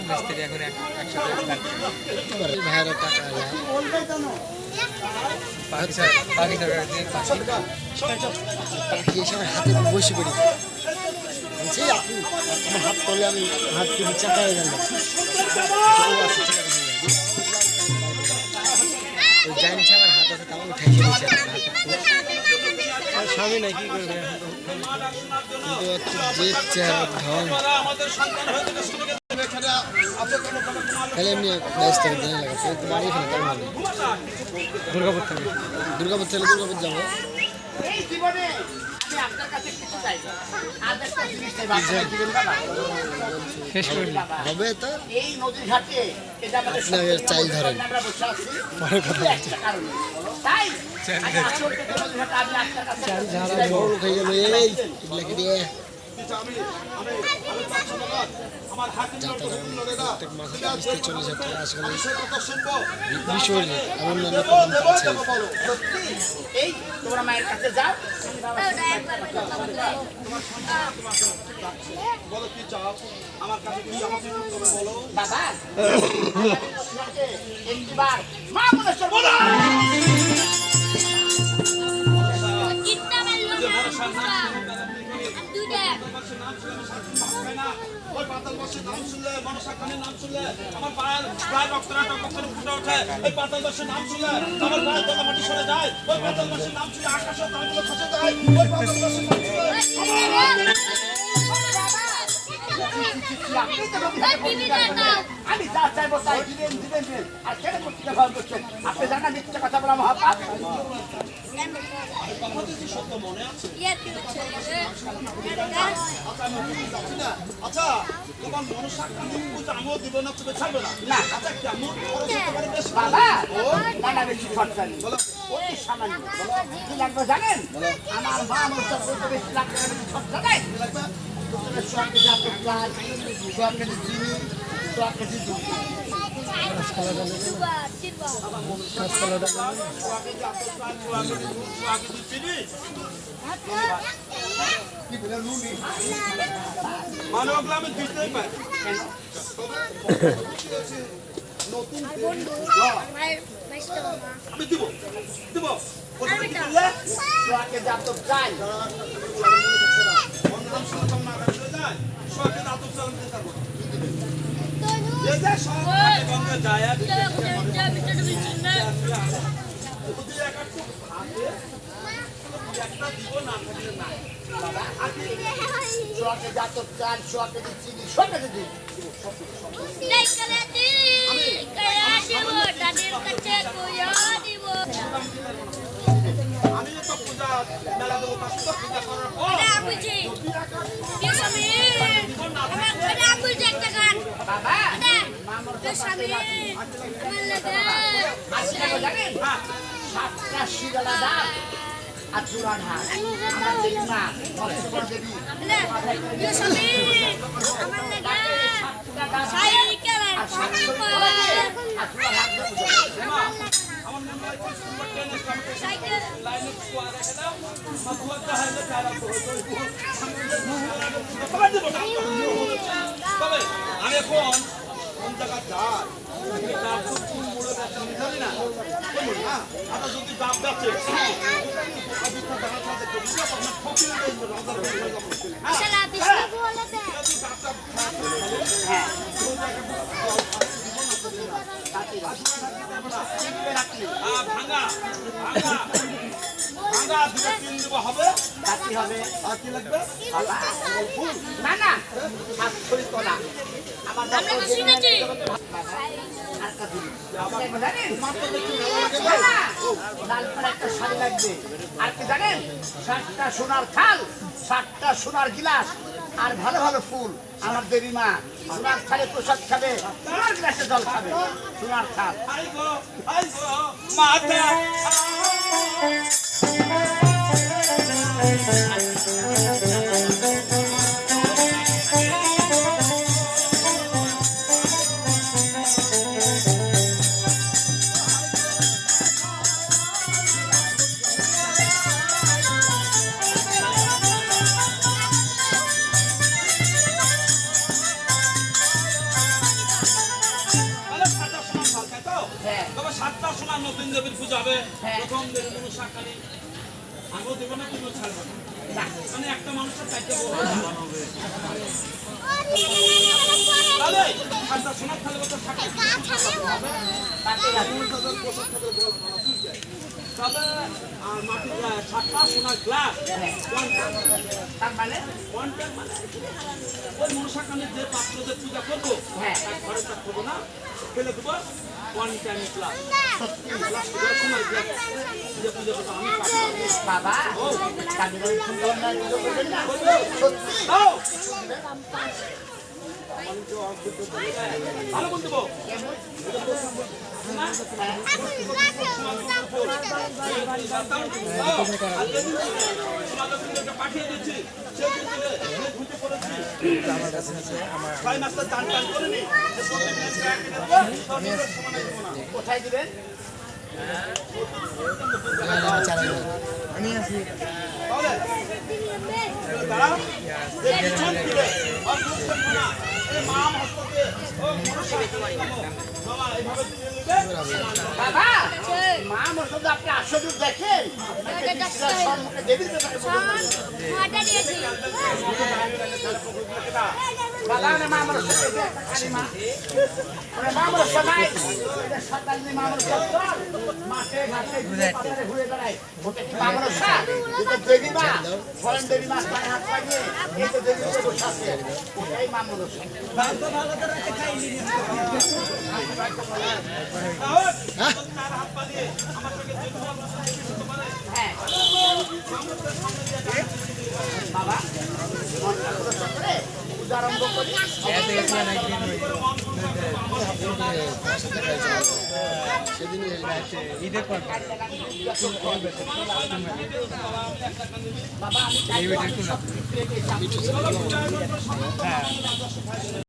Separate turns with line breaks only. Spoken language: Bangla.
মিস্ত্রি এখন একসাথে
ভাইয়ের টাকা
পাখি
সময় হাতে বসে পড়ি বলছি আপনি আমার হাত করলে আমি হাত থেকে চাকা হয়ে গেল জানি আমার হাত আছে তেমন উঠাই স্বামী না কি করবে কিন্তু যে চেহারা ধন তাহলে এমনি ব্যস্ত দিনে লাগাচ্ছে একটু বাড়ি এখানে তাই ভালো দুর্গাপুর থেকে দুর্গাপুর যাবো হবে তো আপনার চাই ধরেন পরে কথা হয়ে যাবে এই এগুলাকে দিয়ে প্রত্যেক মাসে 40 থেকে 40,000 টাকা আসলে বিষয় এমন
নাম শুনলে মনসা খানের নাম শুনলে আমার পায়ের প্রায় রক্তরা টকটকে ফুটে ওঠে এই পাতাল দাসের নাম শুনলে আমার পায়ের তলা মাটি সরে যায় ওই পাতাল দাসের নাম শুনলে আকাশের তারাগুলো খসে যায় ওই পাতাল দাসের নাম শুনলে আমি যা চাইবো তাই দিবেন আর কেন পত্রিকা গ্রহণ করছেন আপনি জানা মিথ্যা কথা বলা মহাপাপ সত্য মনে আছে আচ্ছা তোমার মনসা কালী পূজা আমিও দিব না তুমি ছাড়বে না আচ্ছা কেমন বাবা না বেশি খরচা নেই ওই সামান্য কি লাগবে জানেন আমার মা মনসা করতে বেশি লাগবে খরচা নেই সোয়াকে যাতে প্লাস সোয়াকে চিনি সোয়াকে দুধ আমি দিতেই পারি আমি দিব চাই আমি তো পূজা মেলা দেবো পূজা করার পর আমি এখন কোন জায়গা যাই যদি ডাব যাচ্ছে ভাঙা ভাঙা দুটো তিন দিব হবে রাত্রি হবে আর কি লাগবে না না আমার একটা শাড়ি লাগবে আর কি জানেন 7টা সোনার থাল 7টা সোনার গিলাস আর ভালো ভালো ফুল আমার দেবী মা সোনার থালে প্রসাদ খাবে সোনার গ্লাসে জল খাবে সোনার থাল
নতুন দেবীর পূজা হবে
হ্যাঁ।
প্রথম দেবী মনসাকালী আমিও দেবো না তুমিও ছাড়বে না
না
মানে একটা মানুষের চারটে বউ হবে তাহলে আচ্ছা সোনার থালে বছর থাকে
তাতে রাখুন।
তবে আর মাটির ছাটটা সোনার গ্লাস
তার মানে
কন্ট্যাক্ট মানে ওই মনসাকালীর যে পাত্রদের পূজা করবো
হ্যাঁ।
তার ঘরে থাকবো না ফেলে দেবো কন্ট্যাক্ট গ্লাস
বাবা তাদের ওই সুন্দর না পুজো করবেন না সত্যি
ভালো বলতে বল পাঠিয়ে দিচ্ছি ছয় মাস টান টান করে নি
কোথায় দিবেন
আমি আছি
তাহলে দাঁড়াও পিছন দিবে আর মুখ করবো না এই মা হস্তকে ও মনসা বাবা এইভাবে দিয়ে নেবে
বাবা মা মসজিদ আপনি আশ্চর্য দেখেন সম্মুখে দেবীর ব্যাপারে বাবা না মা আমার খালি মা মা আমার সময় সকাল মা আমার মাঠে ঘাটে বাজারে ঘুরে বেড়ায় ওটা কি মা আমার দেবী মা ফরেন দেবী মা পায়ে হাত পাইয়ে এই তো দেবী বসে আছে ওটাই মা আমার
তার হাত পা দিয়ে আমার থেকে যে কোনো
হ্যাঁ বাবা পূজা আরম্ভ করি
সেদিনই
ঈদের পর
বাবা আমি
এই ভিডিও
মিঠু